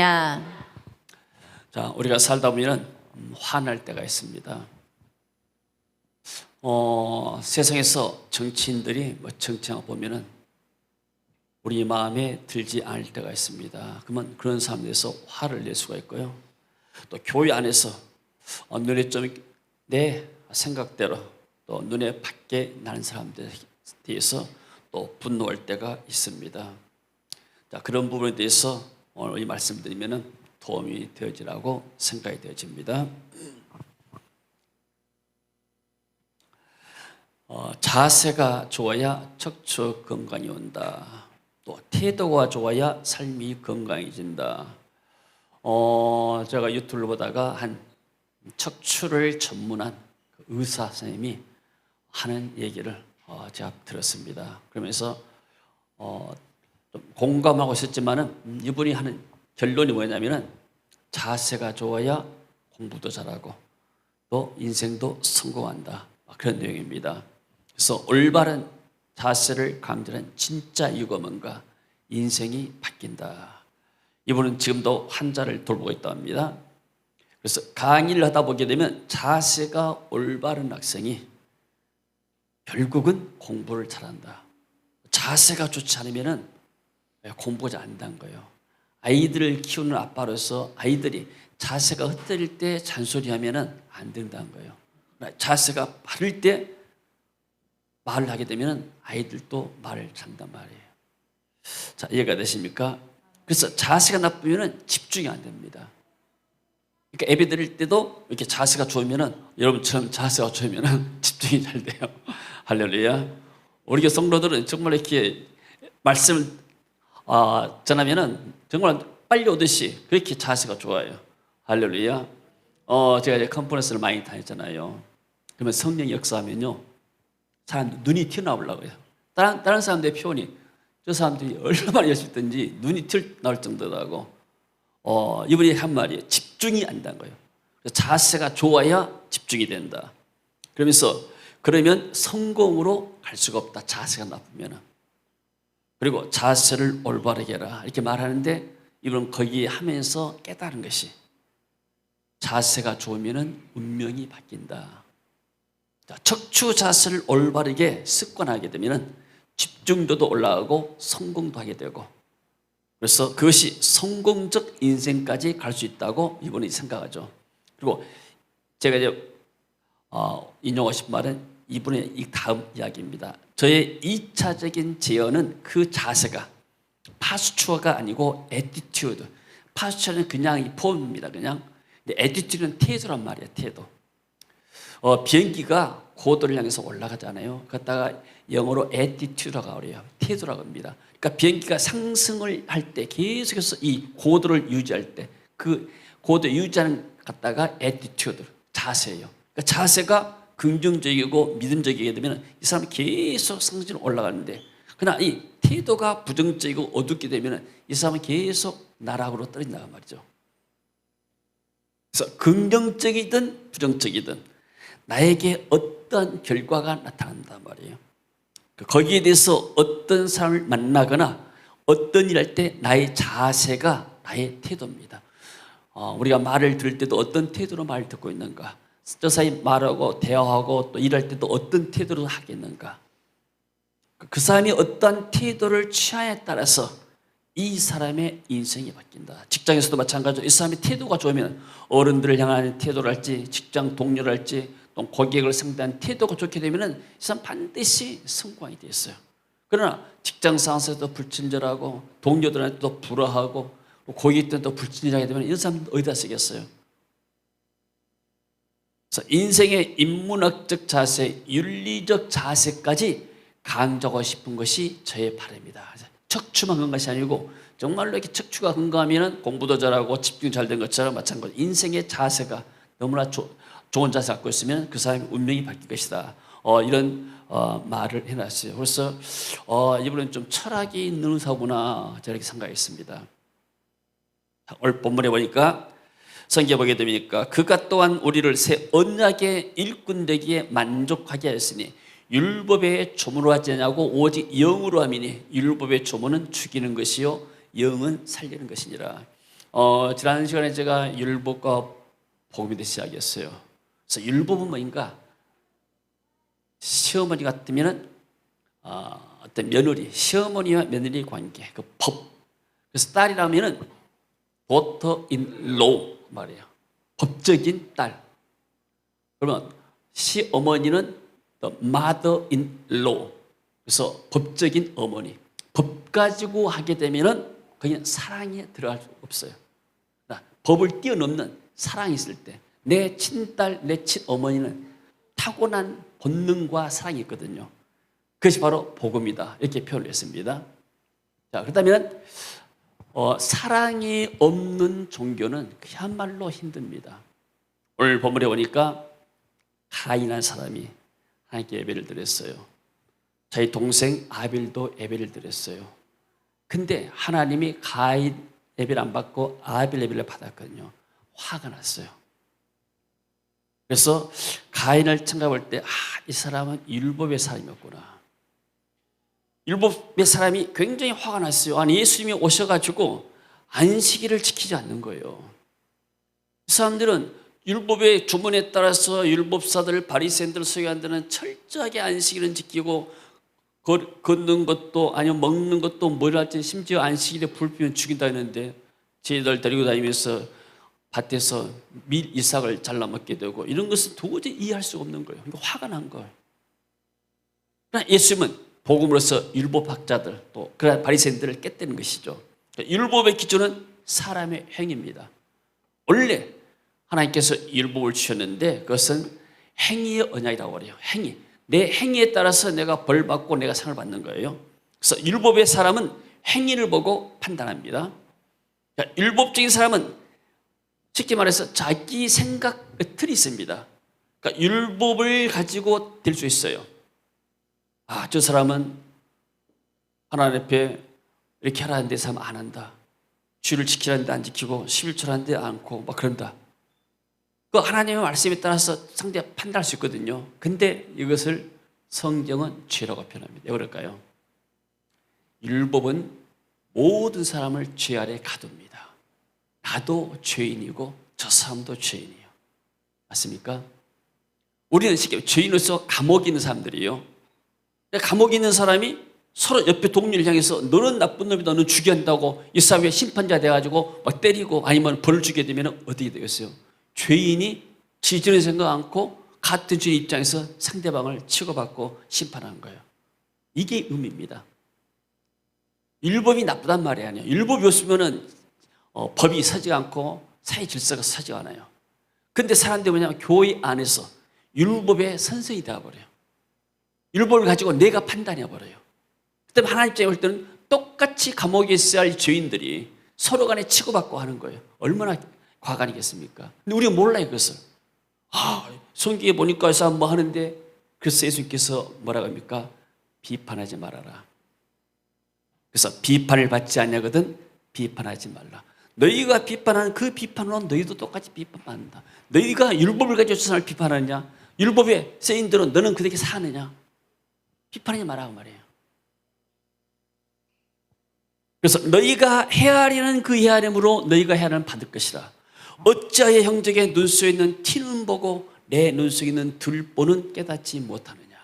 야, 자, 우리가 살다 보면 화날 때가 있습니다. 세상에서 정치인들이 정치하고 보면은 우리 마음에 들지 않을 때가 있습니다. 그러면 그런 사람들에서 화를 낼 수가 있고요. 또 교회 안에서 눈에 좀 내 생각대로 또 눈에 밖에 나는 사람들에 대해서 또 분노할 때가 있습니다. 자, 그런 부분에 대해서 오늘 이 말씀 드리면은 도움이 되어지라고 생각이 되어집니다. 자세가 좋아야 척추 건강이 온다. 또 태도가 좋아야 삶이 건강해진다. 제가 유튜브를 보다가 한 척추를 전문한 의사 선생님이 하는 얘기를 제가 들었습니다. 그러면서 좀 공감하고 있었지만은 이분이 하는 결론이 뭐냐면은 자세가 좋아야 공부도 잘하고 또 인생도 성공한다. 그런 내용입니다. 그래서 올바른 자세를 강조하는 진짜 이유가 뭔가? 인생이 바뀐다. 이분은 지금도 환자를 돌보고 있다고 합니다. 그래서 강의를 하다 보게 되면 자세가 올바른 학생이 결국은 공부를 잘한다. 자세가 좋지 않으면 공부가 잘 안 된다는 거예요. 아이들을 키우는 아빠로서 아이들이 자세가 흩어질 때 잔소리하면 안 된다는 거예요. 자세가 바를 때 말을 하게 되면 아이들도 말을 잘한단 말이에요. 자, 이해가 되십니까? 그래서 자세가 나쁘면 집중이 안 됩니다. 그러니까 예배 드릴 때도 이렇게 자세가 좋으면은 여러분처럼 자세가 좋으면은 집중이 잘 돼요. 할렐루야. 우리 교회 성도들은 정말 이렇게 말씀을 전하면은 정말 빨리 오듯이 그렇게 자세가 좋아요. 할렐루야. 제가 이제 컨퍼런스를 많이 다녔잖아요. 그러면 성령이 역사하면요, 사람 눈이 튀어나오려고 해요. 다른 사람들의 표현이 저 사람들이 얼마나 열심히 했든지 눈이 튀어나올 정도라고. 이분이 한 말이에요. 집중이 안 된다는 거예요. 자세가 좋아야 집중이 된다. 그러면 성공으로 갈 수가 없다. 자세가 나쁘면은. 그리고 자세를 올바르게 해라. 이렇게 말하는데 이분은 거기에 하면서 깨달은 것이 자세가 좋으면은 운명이 바뀐다. 자, 척추 자세를 올바르게 습관하게 되면은 집중도도 올라가고 성공도 하게 되고, 그래서 그것이 성공적 인생까지 갈 수 있다고 이분이 생각하죠. 그리고 제가 이제 인용하고 싶은 말은 이분의 이 다음 이야기입니다. 저의 2차적인 제언은 그 자세가 파스추어가 아니고 애티튜드. 파스추어는 그냥 이 폼입니다. 그냥. 근데 애티튜드는 태도란 말이에요. 태도. 비행기가 고도를 향해서 올라가잖아요. 그러다가 영어로 애티튜드라고 그래요. 태도라고 합니다. 그러니까 비행기가 상승을 할 때 계속해서 이 고도를 유지할 때 그 고도 유지하는 갖다가 애티튜드, 자세예요. 그러니까 자세가 긍정적이고 믿음적이게 되면 이 사람이 계속 상승으로 올라가는데, 그러나 이 태도가 부정적이고 어둡게 되면 이 사람은 계속 나락으로 떨어진다는 말이죠. 그래서 긍정적이든 부정적이든 나에게 어떤 결과가 나타난단 말이에요. 거기에 대해서 어떤 사람을 만나거나 어떤 일을 할 때 나의 자세가 나의 태도입니다. 우리가 말을 들을 때도 어떤 태도로 말을 듣고 있는가, 저 사이 말하고 대화하고 또 일할 때도 어떤 태도로 하겠는가, 그 사람이 어떤 태도를 취하에 따라서 이 사람의 인생이 바뀐다. 직장에서도 마찬가지로 이 사람의 태도가 좋으면 어른들을 향하는 태도를 할지, 직장 동료를 할지, 또 고객을 상대하는 태도가 좋게 되면 이 사람 반드시 성공이 되어 있어요. 그러나 직장 상사에서도 불친절하고 동료들한테도 불화하고 고객들한테도 불친절하게 되면 이 사람 어디다 쓰겠어요? 그래서 인생의 인문학적 자세, 윤리적 자세까지 강조하고 싶은 것이 저의 바람입니다. 척추만 건강한 것이 아니고 정말로 이렇게 척추가 건강하면 공부도 잘하고 집중 잘 된 것처럼 마찬가지로 인생의 자세가 너무나 좋은 자세 갖고 있으면 그 사람의 운명이 바뀔 것이다. 이런 말을 해놨어요. 그래서 이분은 좀 철학이 있는 의사구나 저렇게 생각했습니다. 오늘 본문에 보니까 성경에 보게 되니까 그가 또한 우리를 새 언약의 일꾼 되기에 만족하게 하였으니 율법의 조문으로 하지 않냐고 오직 영으로 함이니 율법의 조문은 죽이는 것이요 영은 살리는 것이니라. 지난 시간에 제가 율법과 복음에 대해 시작했어요. 그래서 율법은 뭐인가? 시어머니 같으면은 어떤 며느리, 시어머니와 며느리 관계, 그 법. 그래서 딸이라면은 daughter in law 말이에요. 법적인 딸. 그러면 시어머니는 the mother in law. 그래서 법적인 어머니. 법 가지고 하게 되면은 그냥 사랑에 들어갈 수 없어요. 법을 뛰어넘는 사랑이 있을 때 내 친딸, 내 친어머니는 타고난 본능과 사랑이 있거든요. 그것이 바로 복음이다. 이렇게 표현을 했습니다. 자, 그렇다면 사랑이 없는 종교는 그야말로 힘듭니다. 오늘 본문에 보니까 가인한 사람이 하나님께 예배를 드렸어요. 자기 동생 아벨도 예배를 드렸어요. 근데 하나님이 가인 예배를 안 받고 아벨 예배를 받았거든요. 화가 났어요. 그래서 가인을 청각할 때 이 사람은 율법의 사람이었구나. 율법의 사람이 굉장히 화가 났어요. 아니 예수님이 오셔가지고 안식일을 지키지 않는 거예요. 이 사람들은 율법의 주문에 따라서 율법사들, 바리새인들, 서기관들은 철저하게 안식일은 지키고 걷는 것도 아니면 먹는 것도 뭘 할지 심지어 안식일에 불 피면 죽인다 했는데 쟤들 데리고 다니면서 밭에서 밀 이삭을 잘라 먹게 되고 이런 것은 도저히 이해할 수가 없는 거예요. 그러니까 화가 난 거예요. 그러나 예수님은 복음으로서 율법학자들 또 그런 바리새인들을 깼다는 것이죠. 그러니까 율법의 기준은 사람의 행위입니다. 원래 하나님께서 율법을 주셨는데 그것은 행위의 언약이라고 그래요. 행위. 내 행위에 따라서 내가 벌 받고 내가 상을 받는 거예요. 그래서 율법의 사람은 행위를 보고 판단합니다. 그러니까 율법적인 사람은 쉽게 말해서 자기 생각의 틀이 있습니다. 그러니까 율법을 가지고 될 수 있어요. 저 사람은 하나님 앞에 이렇게 하라는데 이 사람 안 한다. 주를 지키라는데 안 지키고 11조 하는데 않고 막 그런다. 그 하나님의 말씀에 따라서 상대가 판단할 수 있거든요. 근데 이것을 성경은 죄라고 표현합니다. 왜 그럴까요? 율법은 모든 사람을 죄 아래 가둡니다. 나도 죄인이고 저 사람도 죄인이에요. 맞습니까? 우리는 쉽게 죄인으로서 감옥에 있는 사람들이에요. 감옥에 있는 사람이 서로 옆에 동료를 향해서 너는 나쁜 놈이다, 너는 죽여야 한다고 이 사회의 심판자 돼가지고 막 때리고 아니면 벌을 주게 되면 어떻게 되겠어요? 죄인이 지전에 생각 않고 같은 주인 입장에서 상대방을 치고받고 심판하는 거예요. 이게 의미입니다. 율법이 나쁘단 말이 아니에요. 율법이 없으면은 법이 서지 않고 사회 질서가 서지 않아요. 근데 사람들이 뭐냐면 교회 안에서 율법의 선생이 되어버려요. 율법을 가지고 내가 판단해버려요. 그때 하나님 입장에 볼 때는 똑같이 감옥에 있어야 할 죄인들이 서로 간에 치고받고 하는 거예요. 얼마나 과간이겠습니까? 근데 우리가 몰라요, 그것을. 성경에 보니까 이 사람 뭐 하는데, 그래서 예수님께서 뭐라고 합니까? 비판하지 말아라. 그래서 비판을 받지 않냐거든 비판하지 말라. 너희가 비판하는 그 비판으로 너희도 똑같이 비판받는다. 너희가 율법을 가지고 세상을 비판하느냐? 율법에 쓰인 대로 너는 그렇게 사느냐? 비판하지 말라고 말이에요. 그래서 너희가 헤아리는 그 헤아림으로 너희가 헤아림을 받을 것이라. 어찌하여 형제의 눈 속에 있는 티는 보고 내 눈 속에 있는 들보는 깨닫지 못하느냐.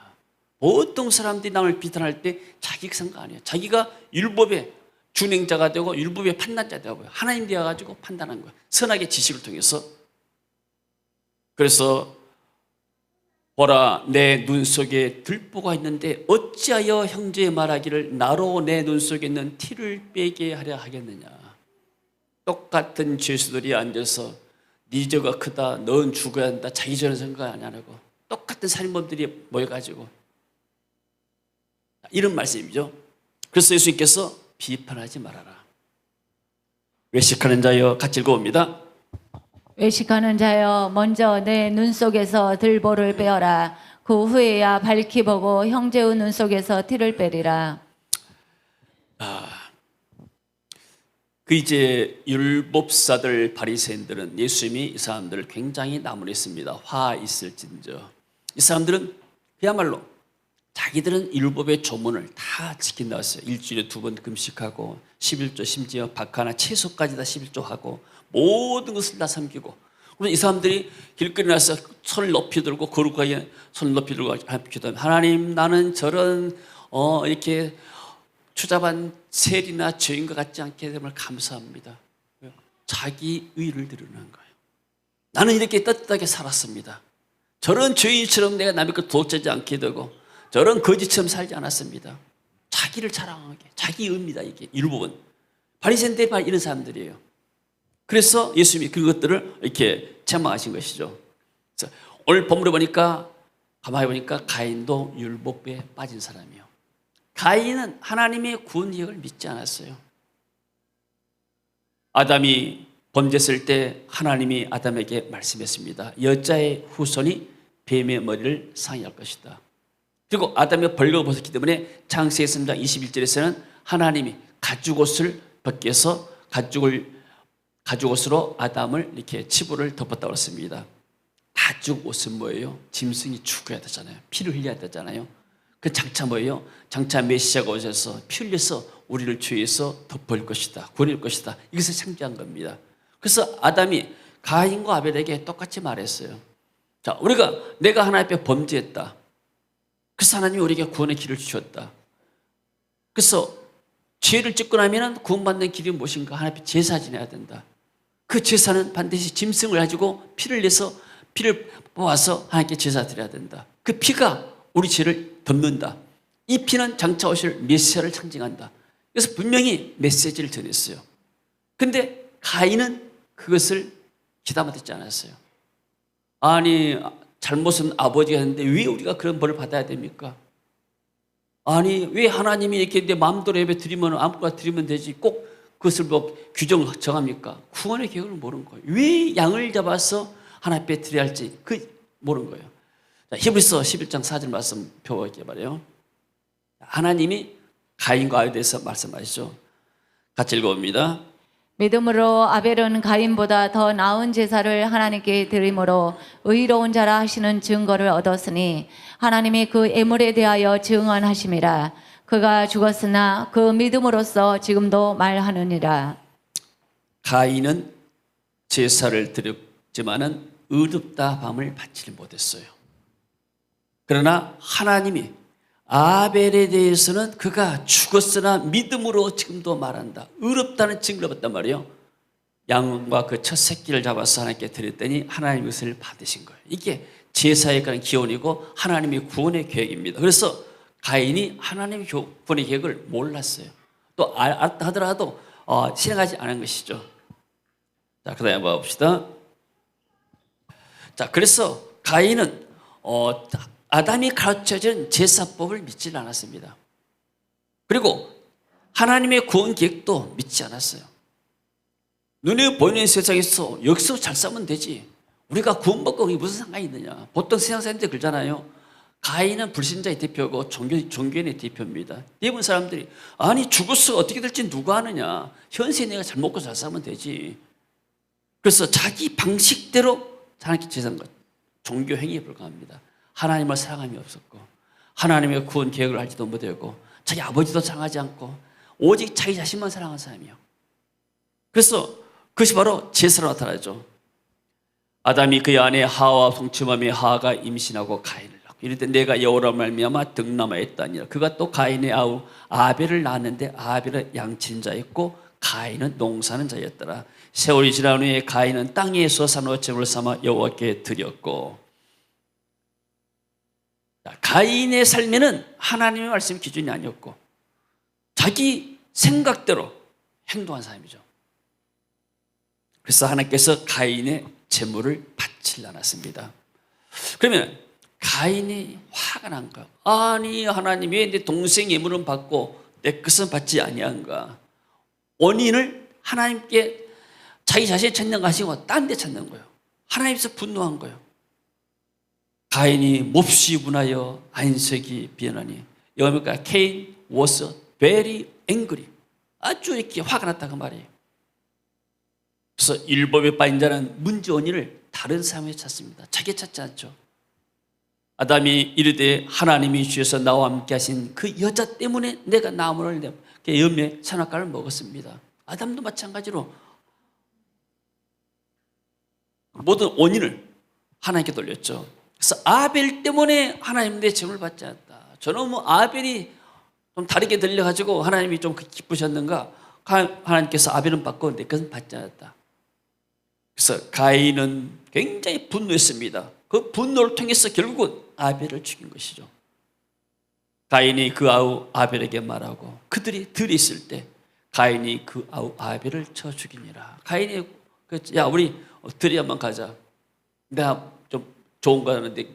보통 사람들이 남을 비판할 때 자기 생각 아니에요. 자기가 율법의 준행자가 되고 율법의 판단자 되고 하나님 되어가지고 판단한 거예요. 선악의 지식을 통해서. 그래서 보라 내 눈 속에 들보가 있는데 어찌하여 형제의 말하기를 나로 내 눈 속에 있는 티를 빼게 하려 하겠느냐. 똑같은 죄수들이 앉아서 네 죄가 크다, 넌 죽어야 한다, 자기 죄는 생각 안 하고 똑같은 살인범들이 모여가지고 이런 말씀이죠. 그래서 예수님께서 비판하지 말아라. 외식하는 자여, 같이 읽어봅니다. 외식하는 자여 먼저 내 눈 속에서 들보를 빼어라. 그 후에야 밝히 보고 형제의 눈 속에서 티를 빼리라. 그 이제 율법사들 바리새인들은 예수님이 이 사람들을 굉장히 나무랬습니다. 화 있을진저. 이 사람들은 그야말로 자기들은 율법의 조문을 다 지킨다고 했어요. 일주일에 2번 금식하고 11조, 심지어 박하나 채소까지 다 11조 하고 모든 것을 다 섬기고, 그래서 이 사람들이 길거리 나서 손을 높이 들고 거룩하게 손을 높이 들고 하나님께 기도하면, 하나님, 나는 저런 이렇게 추잡한 세리나 죄인과 같지 않게 됨을 감사합니다. 자기 의를 드러내는 거예요. 나는 이렇게 떳떳하게 살았습니다. 저런 죄인처럼 내가 남의 것 도우지 않게 되고 저런 거지처럼 살지 않았습니다. 자기를 자랑하게, 자기 의입니다. 이게 율법은 바리새인들 바로 이런 사람들이에요. 그래서 예수님이 그것들을 이렇게 책망하신 것이죠. 그래서 오늘 본문을 보니까, 가만히 보니까 가인도 율법에 빠진 사람이에요. 가인은 하나님의 구원 계획을 믿지 않았어요. 아담이 범죄했을 때 하나님이 아담에게 말씀했습니다. 여자의 후손이 뱀의 머리를 상해할 것이다. 그리고 아담이 벌거벗을 벗었기 때문에 창세기 3장 21절에서는 하나님이 가죽옷을 벗겨서 가죽옷으로 아담을 이렇게 치부를 덮었다고 했습니다. 가죽옷은 뭐예요? 짐승이 죽어야 되잖아요. 피를 흘려야 되잖아요. 그 장차 뭐예요? 장차 메시아가 오셔서 피 흘려서 우리를 죄에서 덮을 것이다, 구원할 것이다. 이것을 상징한 겁니다. 그래서 아담이 가인과 아벨에게 똑같이 말했어요. 자, 내가 하나님 앞에 범죄했다. 그래서 하나님이 우리에게 구원의 길을 주셨다. 그래서 죄를 짓고 나면 구원받는 길이 무엇인가? 하나님 앞에 제사 지내야 된다. 그 제사는 반드시 짐승을 가지고 피를 내서 피를 뽑아서 하나님께 제사 드려야 된다. 그 피가 우리 죄를 덮는다. 이 피는 장차 오실 메시아를 상징한다. 그래서 분명히 메시지를 전했어요. 근데 가인은 그것을 귀담아 듣지 않았어요. 아니, 잘못은 아버지가 했는데 왜 우리가 그런 벌을 받아야 됩니까? 아니, 왜 하나님이 이렇게 내 마음대로 예배 드리면 아무거나 드리면 되지 꼭 그것을 뭐 규정을 정합니까? 구원의 계획을 모르는 거예요. 왜 양을 잡아서 하나님 앞에 드려야 할지 모르는 거예요. 자, 히브리서 11장 4절 말씀 펴볼게요. 말이에요. 하나님이 가인과 아벨에 대해서 말씀하시죠. 같이 읽어봅니다. 믿음으로 아벨은 가인보다 더 나은 제사를 하나님께 드림으로 의로운 자라 하시는 증거를 얻었으니 하나님이 그 애물에 대하여 증언하심이라. 그가 죽었으나 그 믿음으로써 지금도 말하느니라. 가인은 제사를 드렸지만은 의롭다 밤을 받지를 못했어요. 그러나 하나님이 아벨에 대해서는 그가 죽었으나 믿음으로 지금도 말한다. 의롭다는 증거를 받단 말이에요. 양과 그 첫 새끼를 잡아서 하나님께 드렸더니 하나님 것을 받으신 거예요. 이게 제사에 관한 기원이고 하나님의 구원의 계획입니다. 그래서 가인이 하나님의 구원의 계획을 몰랐어요. 또 알았다 하더라도 실행하지 않은 것이죠. 자, 그 다음에 봅시다. 자, 그래서 가인은 아담이 가르쳐준 제사법을 믿지 않았습니다. 그리고 하나님의 구원 계획도 믿지 않았어요. 눈에 보이는 세상에서 여기서 잘 싸면 되지. 우리가 구원받고 그게 무슨 상관이 있느냐. 보통 세상 사람들이 그러잖아요. 가인은 불신자의 대표고 종교인의 대표입니다. 대부분 사람들이 아니 죽어서 어떻게 될지 누가 아느냐. 현세에 내가 잘 먹고 잘 살면 되지. 그래서 자기 방식대로 하나님께 제사한 것. 종교 행위에 불과합니다. 하나님을 사랑함이 없었고 하나님의 구원 계획을 알지도 못하고 자기 아버지도 사랑하지 않고 오직 자기 자신만 사랑하는 사람이에요. 그래서 그것이 바로 제사로 나타나죠. 아담이 그의 아내 하와와 성취함에 하와가 임신하고 가인을 낳고 이럴 때 내가 여호와로 말미암아 등남하였다니라. 그가 또 가인의 아우 아벨을 낳았는데 아벨은 양치는 자였고 가인은 농사는 자였더라. 세월이 지난 후에 가인은 땅에서 산호제물을 삼아 여호와께 드렸고. 가인의 삶에는 하나님의 말씀 기준이 아니었고 자기 생각대로 행동한 사람이죠. 그래서 하나님께서 가인의 제물을 받지 않았습니다. 그러면 가인이 화가 난 거야. 아니 하나님 왜 내 동생 예물은 받고 내 것은 받지 아니한가. 원인을 하나님께 자기 자신이 찾는 거 하시고 딴 데 찾는 거예요. 하나님께서 분노한 거예요. 가인이 몹시 분하여 안색이 변하니 여호와가 Cain was very angry. 아주 이렇게 화가 났다 그 말이에요. 그래서 율법에 빠진 자는 문제 원인을 다른 사람에 찾습니다. 자기에 찾지 않죠. 아담이 이르되 하나님이 주셔서 나와 함께 하신 그 여자 때문에 내가 나무를 열매 선악과를 먹었습니다. 아담도 마찬가지로 모든 원인을 하나님께 돌렸죠. 그래서 아벨 때문에 하나님 내 증을 받지 않았다. 저는 뭐 아벨이 좀 다르게 들려가지고 하나님이 좀 기쁘셨는가? 하나님께서 아벨은 받고 내 것은 받지 않았다. 그래서 가인은 굉장히 분노했습니다. 그 분노를 통해서 결국은 아벨을 죽인 것이죠. 가인이 그 아우 아벨에게 말하고 그들이 들이 있을 때 가인이 그 아우 아벨을 쳐 죽이니라. 가인이 야 우리 들이 한번 가자. 내가 좀 좋은 거 하는데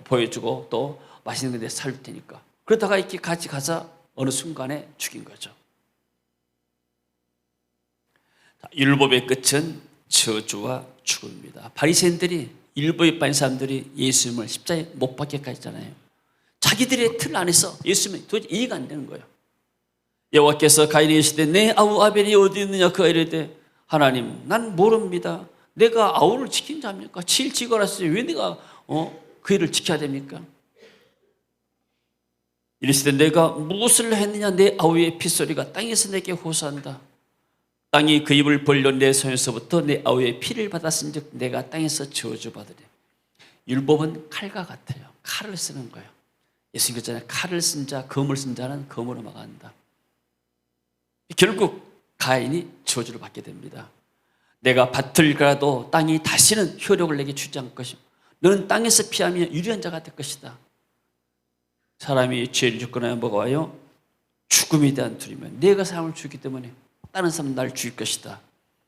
보여주고 또 맛있는 데 살릴 테니까. 그러다가 이렇게 같이 가서 어느 순간에 죽인 거죠. 율법의 끝은 저주와 죽음입니다. 바리새인들이 율법에 빠진 사람들이 예수님을 십자가에 못 박게까지 했잖아요. 자기들의 틀 안에서 예수님이 도저히 이해가 안 되는 거예요. 여호와께서 가인에게 이르시되 내 아우 아벨이 어디 있느냐 그가 이르되 하나님 난 모릅니다. 내가 아우를 지킨 자입니까? 7일 지거라서 왜 내가 그 일을 지켜야 됩니까? 이르시되 내가 무엇을 했느냐 내 아우의 핏소리가 땅에서 내게 호소한다. 땅이 그 입을 벌려 내 손에서부터 내 아우의 피를 받았은즉 내가 땅에서 저주받으리. 율법은 칼과 같아요. 칼을 쓰는 거예요. 예수님 그랬잖아요. 칼을 쓴 자, 검을 쓴 자는 검으로 막아한다. 결국 가인이 저주를 받게 됩니다. 내가 밭을 갈아도 땅이 다시는 효력을 내게 주지 않을 것이고 너는 땅에서 피하며 유리한 자가 될 것이다. 사람이 죄를 짓고 나면 뭐가 와요? 죽음에 대한 두려움. 내가 사람을 죽이기 때문에 다른 사람은 날 죽일 것이다.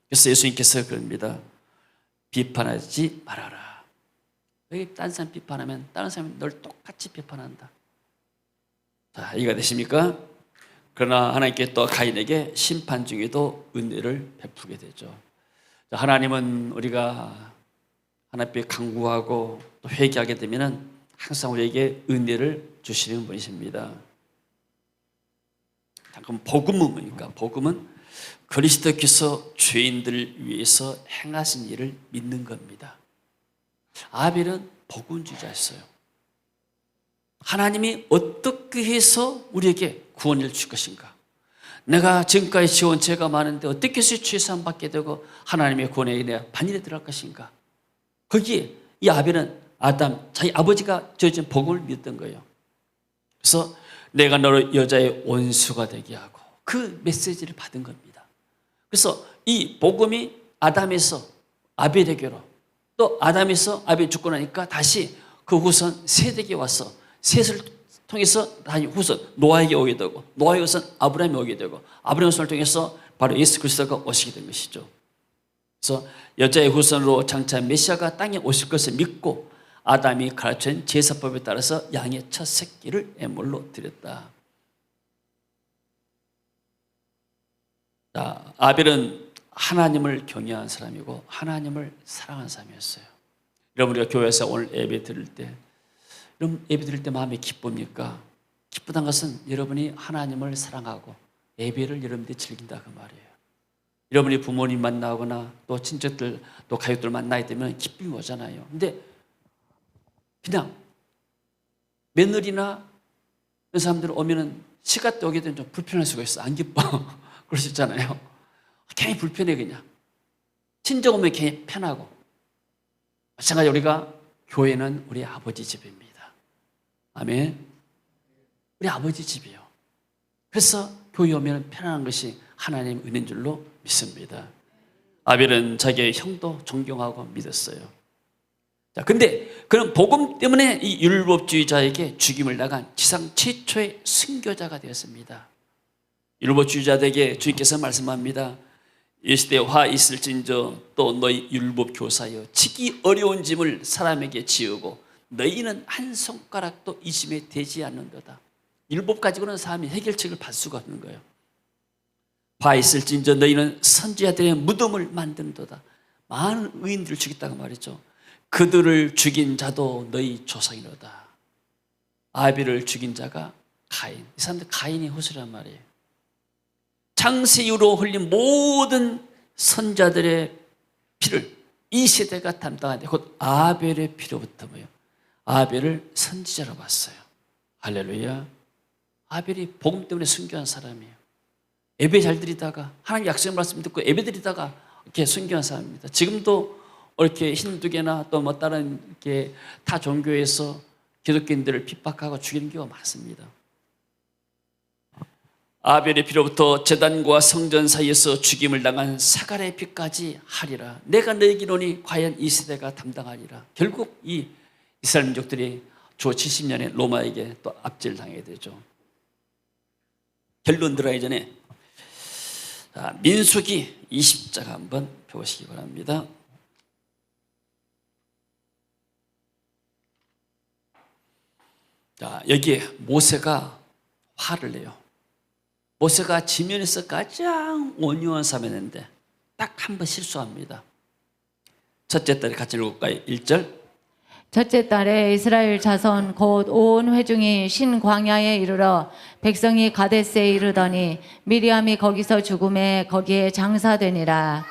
그래서 예수님께서 그럽니다. 비판하지 말아라. 여기 다른 사람 비판하면 다른 사람이 널 똑같이 비판한다. 자, 이해가 되십니까? 그러나 하나님께 또 가인에게 심판 중에도 은혜를 베푸게 되죠. 자, 하나님은 우리가 하나님께 간구하고 또 회개하게 되면 항상 우리에게 은혜를 주시는 분이십니다. 자, 그럼 복음은 뭡니까? 복음은 그리스도께서 죄인들을 위해서 행하신 일을 믿는 겁니다. 아벨은 복음주의자였어요. 하나님이 어떻게 해서 우리에게 구원을 줄 것인가? 내가 지금까지 지어온 죄가 많은데 어떻게 해서 죄사함 받게 되고 하나님의 구원에 내가 반일에 들어갈 것인가? 거기에 이 아벨은 아담, 자기 아버지가 저진 복음을 믿었던 거예요. 그래서 내가 너를 여자의 원수가 되게 하고 그 메시지를 받은 겁니다. 그래서 이 복음이 아담에서 아벨에게로 또 아담에서 아벨이 죽고 나니까 다시 그 후손 세대에게 와서 셋을 통해서 다시 후손 노아에게 오게 되고 노아의 후손 아브라함이 오게 되고 아브라함의 후손을 통해서 바로 예수 그리스도가 오시게 된 것이죠. 그래서 여자의 후손으로 장차 메시아가 땅에 오실 것을 믿고 아담이 가르친 제사법에 따라서 양의 첫 새끼를 예물로 드렸다. 자, 아벨은 하나님을 경외한 사람이고 하나님을 사랑하는 사람이었어요. 여러분 우리가 교회에서 오늘 예배 드릴 때 여러분 예배 드릴 때 마음이 기쁩니까? 기쁘다는 것은 여러분이 하나님을 사랑하고 예배를 여러분들이 즐긴다 그 말이에요. 여러분이 부모님 만나거나 또 친척들 또 가족들 만나게 되면 기쁨이 오잖아요. 근데 그냥 며느리나 이런 사람들 오면은 시간 때 오게 되면 좀 불편할 수가 있어. 안 기뻐. 그럴 수 있잖아요. 괜히 불편해 그냥. 친정 오면 괜히 편하고. 마찬가지로 우리가 교회는 우리 아버지 집입니다. 아멘. 우리 아버지 집이요. 그래서 교회 오면 편안한 것이 하나님 은혜인 줄로 믿습니다. 아벨은 자기의 형도 존경하고 믿었어요. 자, 근데 그런 복음 때문에 이 율법주의자에게 죽임을 당한 지상 최초의 순교자가 되었습니다. 율법주의자들에게 주님께서 말씀합니다. 이 시대에 화 있을진저 또 너희 율법 교사여 지기 어려운 짐을 사람에게 지우고 너희는 한 손가락도 이 짐에 대지 않는도다. 율법 가지고는 사람이 해결책을 받을 수가 없는 거예요. 화 있을진저 너희는 선지자들의 무덤을 만든도다. 많은 의인들을 죽였다고 말했죠. 그들을 죽인 자도 너희 조상이로다. 아벨을 죽인 자가 가인. 이 사람들 가인이 후손이란 말이에요. 창세 이후로 흘린 모든 선자들의 피를 이 세대가 담당하는데 곧 아벨의 피로부터 뭐예요? 아벨을 선지자로 봤어요. 할렐루야. 아벨이 복음 때문에 순교한 사람이에요. 예배 잘 드리다가 하나님 약속의 말씀 듣고 예배 드리다가 이렇게 순교한 사람입니다. 지금도 이렇게 힌두교나 또 뭐 다른 이렇게 타 종교에서 기독교인들을 핍박하고 죽이는 경우가 많습니다. 아벨의 피로부터 제단과 성전 사이에서 죽임을 당한 사갈의 피까지 하리라. 내가 너에게로니 과연 이 세대가 담당하리라. 결국 이 이스라엘 민족들이 주 70년에 로마에게 또 압제당하게 되죠. 결론 들어가기 전에 민수기 20장 한번 펴보시기 바랍니다. 자, 여기에 모세가 화를 내요. 모세가 지면에서 가장 온유한 사람이었는데 딱 한 번 실수합니다. 첫째 딸이 같이 읽을까요? 1절. 첫째 달에 이스라엘 자손 곧 온 회중이 신 광야에 이르러 백성이 가데스에 이르더니 미리암이 거기서 죽음에 거기에 장사되니라.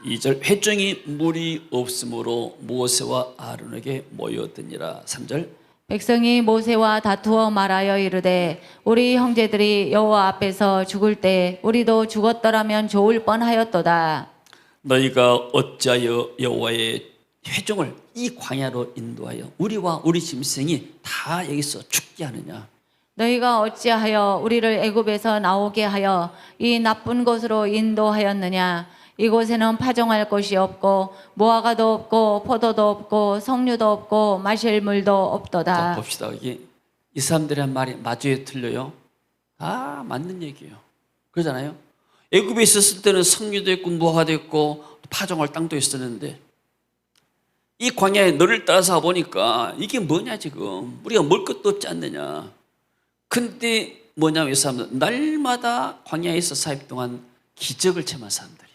2절. 회중이 물이 없으므로 모세와 아론에게 모였더니라. 3절. 백성이 모세와 다투어 말하여 이르되 우리 형제들이 여호와 앞에서 죽을 때 우리도 죽었더라면 좋을 뻔하였도다. 너희가 어찌하여 여호와의 회중을 이 광야로 인도하여 우리와 우리 짐승이 다 여기서 죽게 하느냐. 너희가 어찌하여 우리를 애굽에서 나오게 하여 이 나쁜 곳으로 인도하였느냐. 이곳에는 파종할 곳이 없고 무화과도 없고 포도도 없고 석류도 없고 마실 물도 없도다. 자, 봅시다. 여기 이 사람들의 말이 맞아요, 틀려요? 다 맞는 얘기예요. 그러잖아요. 애굽에 있었을 때는 석류도 있고 무화과도 있고 파종할 땅도 있었는데 이 광야에 너를 따라서 보니까 이게 뭐냐 지금 우리가 먹을 것도 없지 않느냐. 근데 뭐냐면 이 사람들 날마다 광야에서 40 동안 기적을 체험한 사람들이에요.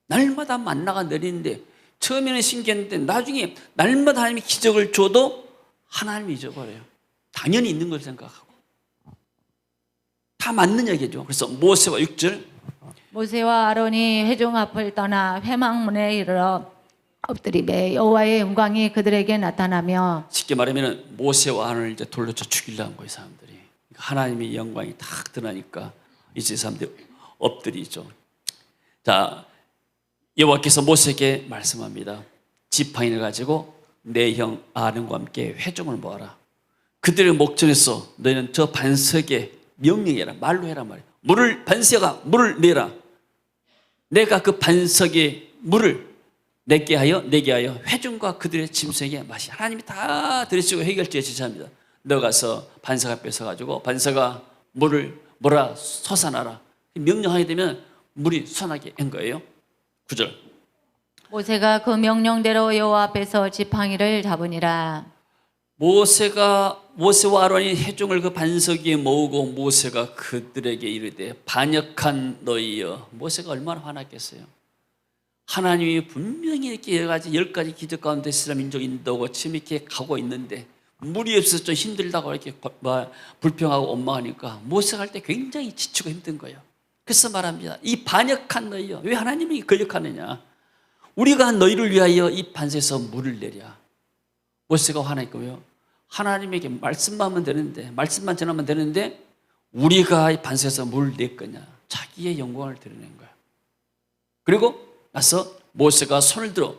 날마다 만나가 내리는데 처음에는 신기했는데 나중에 날마다 하나님이 기적을 줘도 하나님이 잊어버려요. 당연히 있는 걸 생각하고. 다 맞는 얘기죠. 그래서 모세와 6절. 모세와 아론이 회중 앞을 떠나 회막문에 이르러 엎드리매 여호와의 영광이 그들에게 나타나며. 쉽게 말하면 모세와 아론을 이제 돌려쳐 죽이려는 거예요, 사람들이. 하나님의 영광이 딱 드러나니까 이제 사람들이 엎드리죠. 자, 여호와께서 모세에게 말씀합니다. 지팡이를 가지고 내 형 아론과 함께 회중을 모아라. 그들의 목전에서 너희는 저 반석에 명령해라. 말로 해라 말이야. 물을 반석아 물을 내라. 내가 그 반석에 물을 내게 하여 회중과 그들의 짐승에게 마시. 하나님이 다 들으시고 해결지에 지시합니다. 너 가서 반석 앞에 서가지고 반석아 물을 뭐라 솟아나라. 명령하게 되면 물이 솟아나게 한 거예요. 9절. 모세가 그 명령대로 여호와 앞에서 지팡이를 잡으니라. 모세와 아론이 회중을 그 반석 위에 모으고 모세가 그들에게 이르되 반역한 너희여. 모세가 얼마나 화났겠어요. 하나님이 분명히 이렇게 여러 가지 10가지 기적 가운데 이스라엘 민족 인도하고 지금 이렇게 가고 있는데 물이 없어서 좀 힘들다고 이렇게 불평하고 원망하니까 모세가 할 때 굉장히 지치고 힘든 거예요. 그래서 말합니다. 이 반역한 너희여. 왜 하나님이 거역하느냐. 우리가 너희를 위하여 이 반석에서 물을 내랴. 모세가 화나니까 왜요? 하나님에게 말씀만 하면 되는데 말씀만 전하면 되는데 우리가 이 반석에서 물을 낼 거냐. 자기의 영광을 드러낸 거예요. 그리고 나서 모세가 손을 들어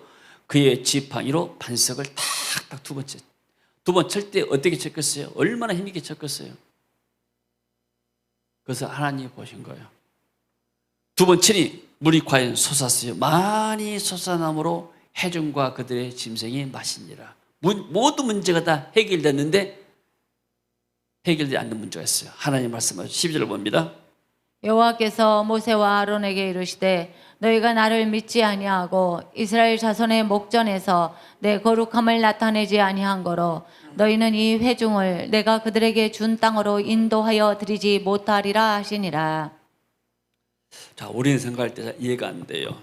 그의 지팡이로 반석을 탁탁 두 번 칠 때 어떻게 쳤겠어요? 얼마나 힘있게 쳤겠어요? 그래서 하나님이 보신 거예요. 두 번 치니 물이 과연 솟았어요. 많이 솟아남으로 회중과 그들의 짐승이 마시니라. 모든 문제가 다 해결됐는데 해결되지 않는 문제가 있어요. 하나님 말씀하시죠. 12절을 봅니다. 여호와께서 모세와 아론에게 이르시되 너희가 나를 믿지 아니하고 이스라엘 자손의 목전에서 내 거룩함을 나타내지 아니한 거로 너희는 이 회중을 내가 그들에게 준 땅으로 인도하여 드리지 못하리라 하시니라. 자, 우리는 생각할 때 이해가 안 돼요.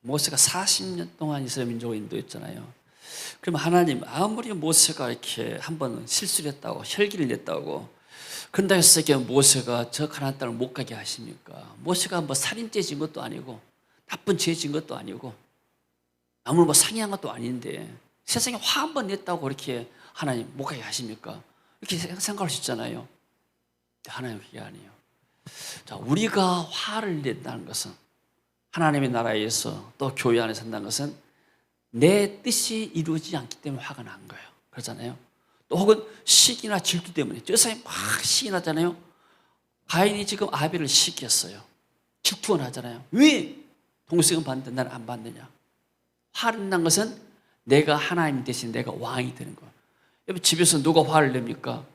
모세가 40년 동안 이스라엘 민족을 인도했잖아요. 그러면 하나님 아무리 모세가 이렇게 한번 실수를 했다고 혈기를 냈다고 그런다 해서 모세가 저 가나안 땅을 못 가게 하십니까? 모세가 뭐 살인죄 진 것도 아니고 나쁜 죄 진 것도 아니고 아무리 뭐 상해한 것도 아닌데 세상에 화 한 번 냈다고 그렇게 하나님 뭐가 하십니까? 이렇게 생각할 수 있잖아요. 하나님 그게 아니에요. 자, 우리가 화를 낸다는 것은, 하나님의 나라에서 또 교회 안에 산다는 것은 내 뜻이 이루어지지 않기 때문에 화가 난 거예요. 그렇잖아요. 또 혹은 시기나 질투 때문에 저 사람이 막 시기 나잖아요. 가인이 지금 아벨을 시기했어요. 질투가 나잖아요. 왜 동생은 받는데 나는 안 받느냐? 화를 난 것은 내가 하나님 대신 내가 왕이 되는 거예요. 여러분, 집에서 누가 화를 냅니까?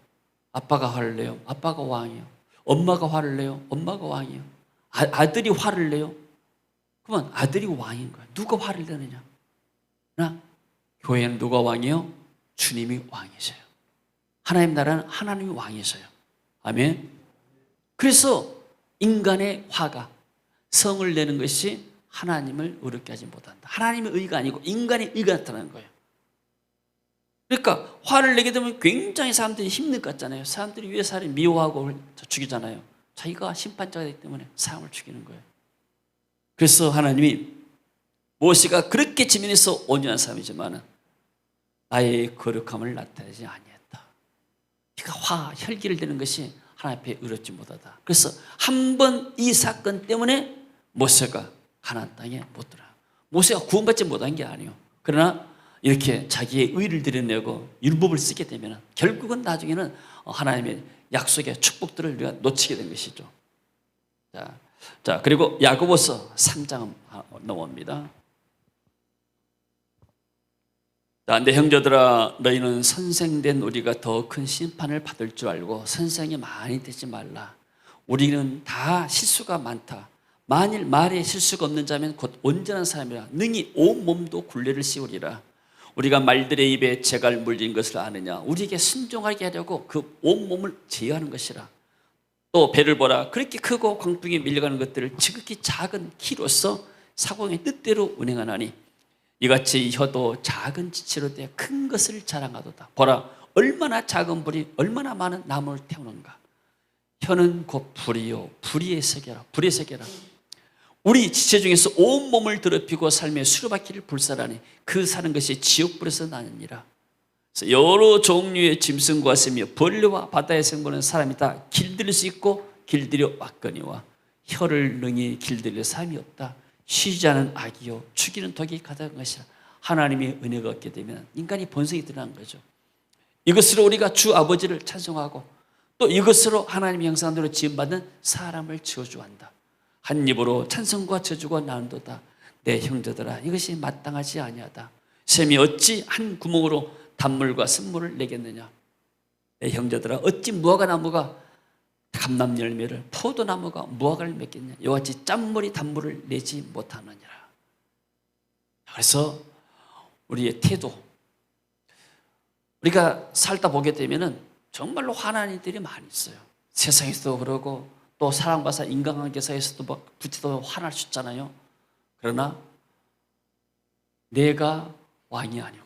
아빠가 화를 내요. 아빠가 왕이요. 엄마가 화를 내요. 엄마가 왕이요. 아들이 화를 내요. 그러면 아들이 왕인 거예요. 누가 화를 내느냐? 나 교회는 누가 왕이요? 주님이 왕이세요. 하나님 나라는 하나님이 왕이세요. 아멘. 그래서 인간의 화가, 성을 내는 것이 하나님을 의롭게 하지 못한다. 하나님의 의가 아니고 인간의 의가 나타나는 거예요. 그러니까 화를 내게 되면 굉장히 사람들이 힘들 것 같잖아요. 사람들이 왜 사람을 미워하고 죽이잖아요. 자기가 심판자가 되기 때문에 사람을 죽이는 거예요. 그래서 하나님이, 모세가 그렇게 지면에서 온전한 사람이지만 나의 거룩함을 나타내지 아니했다. 그러니까 혈기를 내는 것이 하나님 앞에 의롭지 못하다. 그래서 한 번 이 사건 때문에 모세가 가나안 땅에 못 들어가. 모세가 구원받지 못한 게 아니에요. 그러나 이렇게 자기의 의를 드러내고 율법을 쓰게 되면 결국은 나중에는 하나님의 약속의 축복들을 우리가 놓치게 된 것이죠. 자, 그리고 야고보서 3장 넘어옵니다. 자, 내 형제들아, 너희는 선생된 우리가 더 큰 심판을 받을 줄 알고 선생이 많이 되지 말라. 우리는 다 실수가 많다. 만일 말에 실수가 없는 자면 곧 온전한 사람이라 능히 온 몸도 굴레를 씌우리라. 우리가 말들의 입에 재갈 물린 것을 아느냐? 우리에게 순종하게 하려고 그 온 몸을 제어하는 것이라. 또 배를 보라. 그렇게 크고 광풍에 밀려가는 것들을 지극히 작은 키로서 사공의 뜻대로 운행하나니 이같이 혀도 작은 지체로 되어 큰 것을 자랑하도다. 보라, 얼마나 작은 불이 얼마나 많은 나무를 태우는가. 혀는 곧 불이요, 불의 세계라. 불의 세계라. 우리 지체 중에서 온 몸을 더럽히고 삶의 수레바퀴를 불살하니 그 사는 것이 지옥불에서 나느니라. 그래서 여러 종류의 짐승과 새며 벌레와 바다의 생물은 사람이 다 길들일 수 있고 길들여 왔거니와 혀를 능히 길들일 사람이 없다. 쉬지 않은 악이요 죽이는 독이 가득한 것이라. 하나님의 은혜가 없게 되면 인간이 본성이 드러난 거죠. 이것으로 우리가 주 아버지를 찬송하고 또 이것으로 하나님의 형상대로 지음받은 사람을 지어주한다. 한 입으로 찬송과 저주가 나온도다. 내 형제들아, 이것이 마땅하지 아니하다. 샘이 어찌 한 구멍으로 단물과 쓴물을 내겠느냐. 내 형제들아, 어찌 무화과 나무가 감람 열매를, 포도나무가 무화과를 맺겠냐. 이와같이 짠물이 단물을 내지 못하느니라. 그래서 우리의 태도, 우리가 살다 보게 되면은 정말로 화나는 일들이 많이 있어요. 세상에서도 그러고 또 사람과 사람 인간관계 사이에서도 막 부딪혀도 화날 수 있잖아요. 그러나 내가 왕이 아니고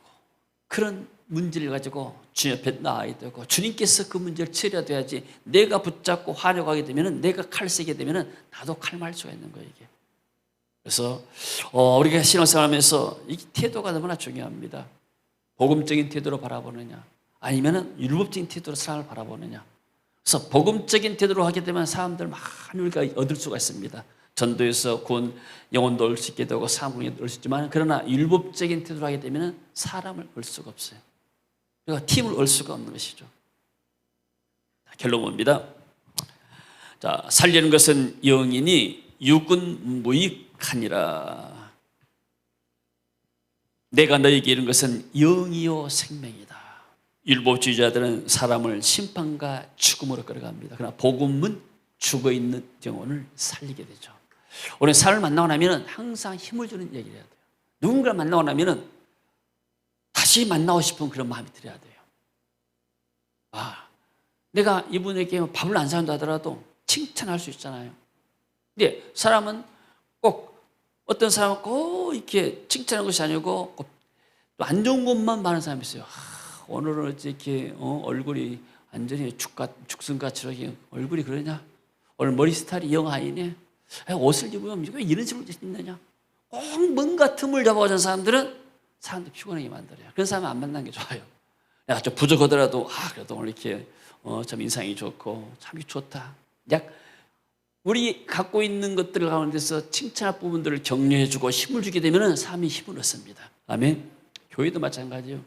그런 문제를 가지고 주님 앞에 나아야 되고 주님께서 그 문제를 처리해야지, 내가 붙잡고 화내고 하게 되면, 내가 칼 쓰게 되면 나도 칼 맞을 수가 있는 거예요, 이게. 그래서 우리가 신앙생활하면서 이 태도가 너무나 중요합니다. 복음적인 태도로 바라보느냐 아니면 율법적인 태도로 사람을 바라보느냐. 그래서 복음적인 태도로 하게 되면 사람들 많이 우리가 얻을 수가 있습니다. 전도에서 구원, 영혼도 얻을 수 있게 되고 사람을 얻을 수 있지만, 그러나 율법적인 태도로 하게 되면 사람을 얻을 수가 없어요. 그러니까 팀을 얻을 수가 없는 것이죠. 결론 봅니다. 자, 살리는 것은 영이니 육은 무익하니라. 내가 너에게 이른 것은 영이요 생명이다. 율법주의자들은 사람을 심판과 죽음으로 끌어갑니다. 그러나 복음은 죽어있는 영혼을 살리게 되죠. 우리는 사람을 만나고 나면 항상 힘을 주는 얘기를 해야 돼요. 누군가를 만나고 나면 다시 만나고 싶은 그런 마음이 들어야 돼요. 내가 이분에게 밥을 안 사준다 하더라도 칭찬할 수 있잖아요. 근데 사람은 꼭, 어떤 사람은 꼭 이렇게 칭찬하는 것이 아니고 또 안 좋은 것만 많은 사람이 있어요. 오늘은 이렇게 얼굴이 완전히 죽순같이 얼굴이 그러냐? 오늘 머리 스타일이 영 아니네? 옷을 입으면 왜 이런 식으로 입느냐? 꼭 뭔가 틈을 잡아가는 사람들은 사람들 피곤하게 만들어요. 그런 사람은 안 만나는 게 좋아요. 내가 좀 부족하더라도 그래도 오늘 이렇게 참 인상이 좋고 참 좋다. 약 우리 갖고 있는 것들 가운데서 칭찬할 부분들을 격려해주고 힘을 주게 되면 삶이 힘을 얻습니다. 아멘. 교회도 마찬가지예요.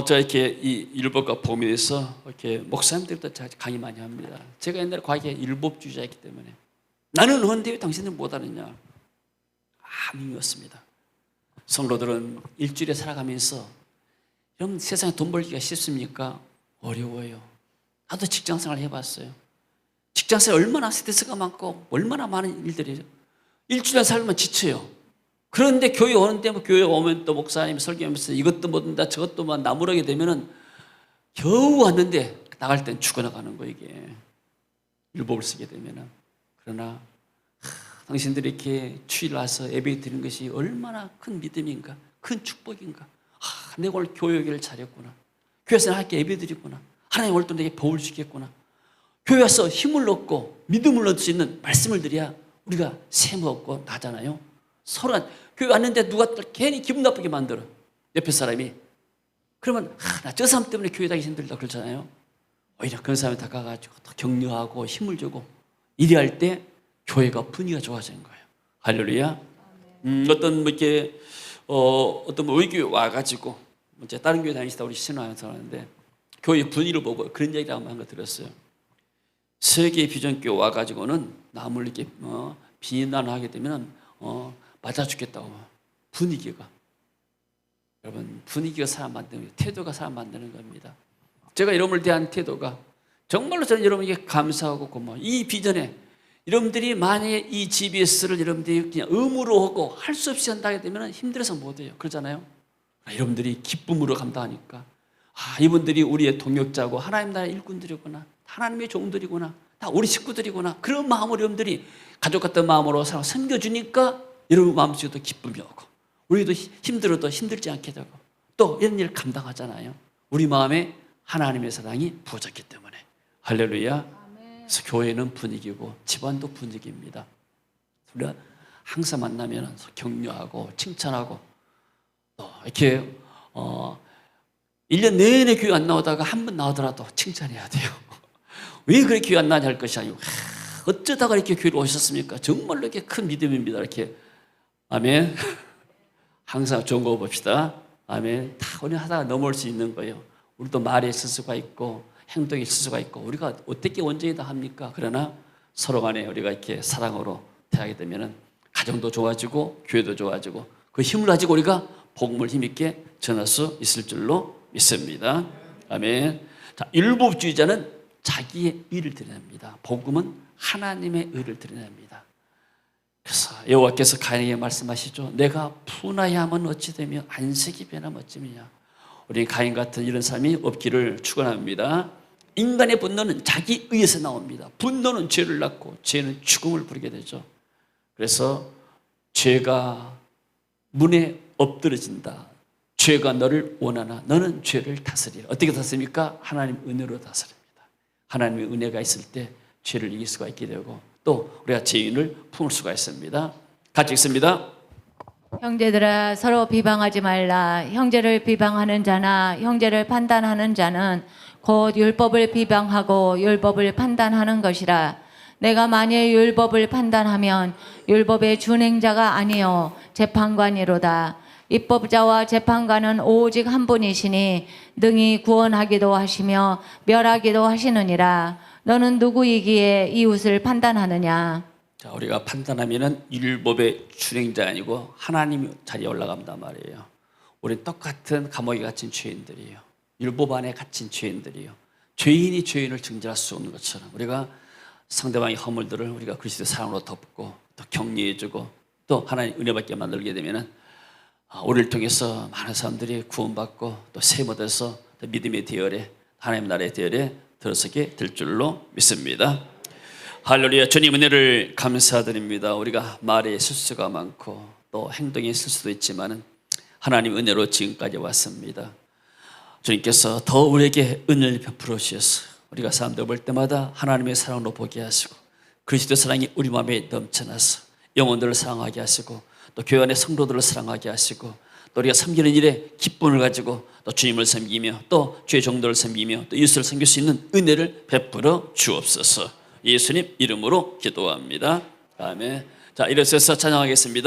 저 이렇게 이 율법과 복음에 대해서 이렇게 목사님들도 강의 많이 합니다. 제가 옛날에 과거에 율법주의자였기 때문에 나는 헌데 왜 당신들은 못하느냐. 의미였습니다. 성도들은 일주일에 살아가면서 여러분 세상에 돈 벌기가 쉽습니까? 어려워요. 나도 직장생활 해봤어요. 직장생활 얼마나 스트레스가 많고 얼마나 많은 일들이죠. 일주일에 살면 지쳐요. 그런데 교회 오는데 교회 오면 또 목사님 설교하면서 이것도 못한다 저것도 막 나무라게 되면은 겨우 왔는데 나갈 땐 죽어나가는 거 이게 율법을 쓰게 되면은. 그러나 당신들이 이렇게 주일 와서 예배 드리는 것이 얼마나 큰 믿음인가, 큰 축복인가. 내가 오늘 교회를 잘했구나. 교회에서 하나님께 예배 드리구나. 하나님 오늘 또 내게 복을 주겠구나. 교회 와서 힘을 얻고 믿음을 얻을 수 있는 말씀을 드려야 우리가 샘 얻고 나잖아요. 서로 교회 왔는데 누가 괜히 기분 나쁘게 만들어. 옆에 사람이. 그러면 나 저 사람 때문에 교회 다니기 힘들다 그러잖아요. 오히려 그런 사람이 다가가지고 더 격려하고 힘을 주고 이래할 때 교회가 분위기가 좋아지는 거예요. 할렐루야. 어떤 이렇게 어떤 우리 교회 와가지고 이제 다른 교회 다니시다 우리 신화에서 하는데 교회 분위기를 보고 그런 얘기를 한번 한 거 들었어요. 세계 비전교회 와가지고는 남을 이렇게 비난하게 되면 맞아 죽겠다고. 분위기가. 여러분 분위기가 사람 만드는 거예요. 태도가 사람 만드는 겁니다. 제가 여러분을 대한 태도가 정말로 저는 여러분에게 감사하고 고마워요. 이 비전에 여러분들이 만약에 이 GBS를 여러분들이 그냥 의무로 하고 할 수 없이 한다게 되면 힘들어서 못해요. 그러잖아요. 여러분들이 기쁨으로 감당하니까 이분들이 우리의 동역자고 하나님 나라의 일꾼들이구나. 하나님의 종들이구나. 다 우리 식구들이구나. 그런 마음으로 여러분들이 가족 같은 마음으로 사람 섬겨주니까 여러분 마음속에도 기쁨이 오고 우리도 힘들어도 힘들지 않게 되고 또 이런 일을 감당하잖아요. 우리 마음에 하나님의 사랑이 부어졌기 때문에. 할렐루야. 그래서 교회는 분위기고 집안도 분위기입니다. 우리가 항상 만나면 격려하고 칭찬하고 또 이렇게 1년 내내 교회 안 나오다가 한 번 나오더라도 칭찬해야 돼요. 왜 그렇게 교회 안 나냐 할 것이 아니고 어쩌다가 이렇게 교회를 오셨습니까? 정말로 이렇게 큰 믿음입니다. 이렇게 아멘. 항상 좋은 거 봅시다. 아멘. 다 우리 하다가 넘어올 수 있는 거예요. 우리도 말에 실수가 있고 행동에 실수가 있고 우리가 어떻게 온전히 다 합니까? 그러나 서로 간에 우리가 이렇게 사랑으로 대하게 되면은 가정도 좋아지고 교회도 좋아지고 그 힘을 가지고 우리가 복음을 힘있게 전할 수 있을 줄로 믿습니다. 아멘. 자, 율법주의자는 자기의 의를 드러냅니다. 복음은 하나님의 의를 드러냅니다. 그래서 여호와께서 가인에게 말씀하시죠. 내가 분하여 하면 어찌 되며 안색이 변하면 어찌미냐. 우리 가인 같은 이런 사람이 없기를 축원합니다. 인간의 분노는 자기 의에서 나옵니다. 분노는 죄를 낳고 죄는 죽음을 부르게 되죠. 그래서 죄가 문에 엎드러진다. 죄가 너를 원하나 너는 죄를 다스리라. 어떻게 다스립니까? 하나님 은혜로 다스립니다. 하나님의 은혜가 있을 때 죄를 이길 수가 있게 되고 또 우리가 죄인을 품을 수가 있습니다. 같이 읽습니다. 형제들아 서로 비방하지 말라. 형제를 비방하는 자나 형제를 판단하는 자는 곧 율법을 비방하고 율법을 판단하는 것이라. 내가 만일 율법을 판단하면 율법의 준행자가 아니요 재판관이로다. 입법자와 재판관은 오직 한 분이시니 능히 구원하기도 하시며 멸하기도 하시느니라. 너는 누구이기에 이웃을 판단하느냐? 자, 우리가 판단하면은 율법의 준행자 아니고 하나님 자리에 올라간단 말이에요. 우리는 똑같은 감옥에 갇힌 죄인들이에요. 율법 안에 갇힌 죄인들이에요. 죄인이 죄인을 증질할 수 없는 것처럼 우리가 상대방의 허물들을 우리가 그리스도의 사랑으로 덮고 또 격려해주고 또 하나님 은혜받게 만들게 되면은 우리를 통해서 많은 사람들이 구원받고 또 세임 얻어서 또 믿음의 대열에 하나님 나라의 대열에 들어서게 될 줄로 믿습니다. 할렐루야. 주님 은혜를 감사드립니다. 우리가 말에 실수가 많고 또 행동에 실수도 있지만은 하나님 은혜로 지금까지 왔습니다. 주님께서 더 우리에게 은혜를 베풀어 주셔서 우리가 사람들 볼 때마다 하나님의 사랑으로 보게 하시고 그리스도 사랑이 우리 마음에 넘쳐나서 영혼들을 사랑하게 하시고 또 교회 안의 성도들을 사랑하게 하시고 또 우리가 섬기는 일에 기쁨을 가지고 또 주님을 섬기며 또 주의 종도를 섬기며 또 이웃을 섬길 수 있는 은혜를 베풀어 주옵소서. 예수님 이름으로 기도합니다. 아멘. 자, 일어서서 찬양하겠습니다.